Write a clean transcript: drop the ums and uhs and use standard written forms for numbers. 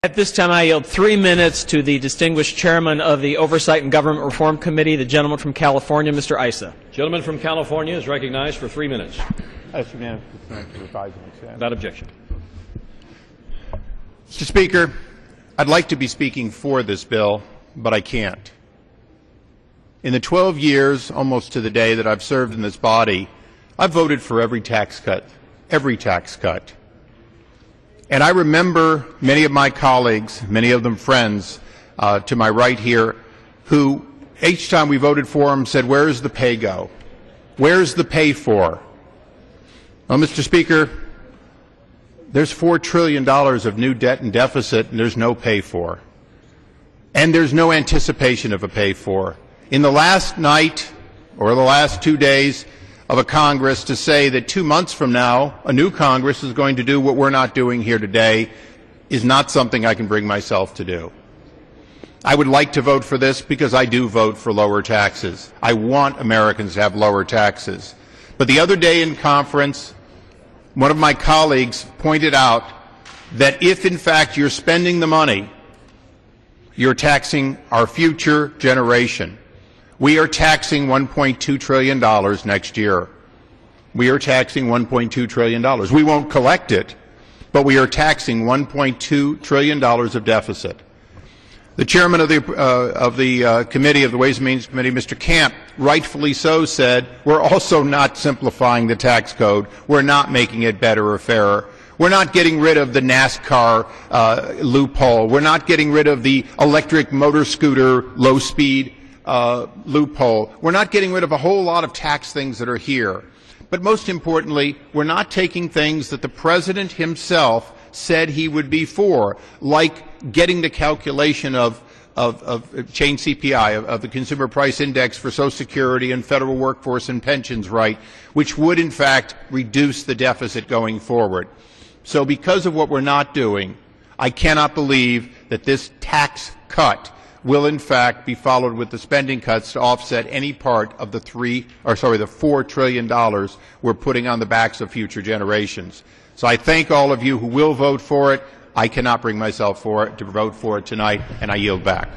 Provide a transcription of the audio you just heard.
At this time, I yield 3 minutes to the distinguished chairman of the Oversight and Government Reform Committee, the gentleman from California, Mr. Issa. Gentleman from California is recognized for 3 minutes. That's unanimous consent to revise and extend. Without objection. Mr. Speaker, I'd like to be speaking for this bill, but I can't. In the 12 years, almost to the day, that I've served in this body, I've voted for every tax cut. Every tax cut. And I remember many of my colleagues, many of them friends to my right here, who each time we voted for them said, "Where's the pay go? Where's the pay for?" Well, Mr. Speaker, there's $4 trillion of new debt and deficit, and there's no pay for. And there's no anticipation of a pay for. In the last night, or the last 2 days, of a Congress to say that 2 months from now a new Congress is going to do what we're not doing here today is not something I can bring myself to do. I would like to vote for this because I do vote for lower taxes. I want Americans to have lower taxes. But the other day in conference, one of my colleagues pointed out that if in fact you're spending the money, you're taxing our future generation. We are taxing $1.2 trillion next year. We are taxing $1.2 trillion. We won't collect it, but we are taxing $1.2 trillion of deficit. The chairman of the committee, of the Ways and Means Committee, Mr. Camp, rightfully so said, we're also not simplifying the tax code. We're not making it better or fairer. We're not getting rid of the NASCAR loophole. We're not getting rid of the electric motor scooter low-speed loophole. We're not getting rid of a whole lot of tax things that are here. But most importantly, we're not taking things that the President himself said he would be for, like getting the calculation of change CPI, of the Consumer Price Index for Social Security and federal workforce and pensions right, which would in fact reduce the deficit going forward. So because of what we're not doing, I cannot believe that this tax cut will in fact be followed with the spending cuts to offset any part of the $4 trillion we're putting on the backs of future generations. So I thank all of you who will vote for it. I cannot bring myself to vote for it tonight, and I yield back.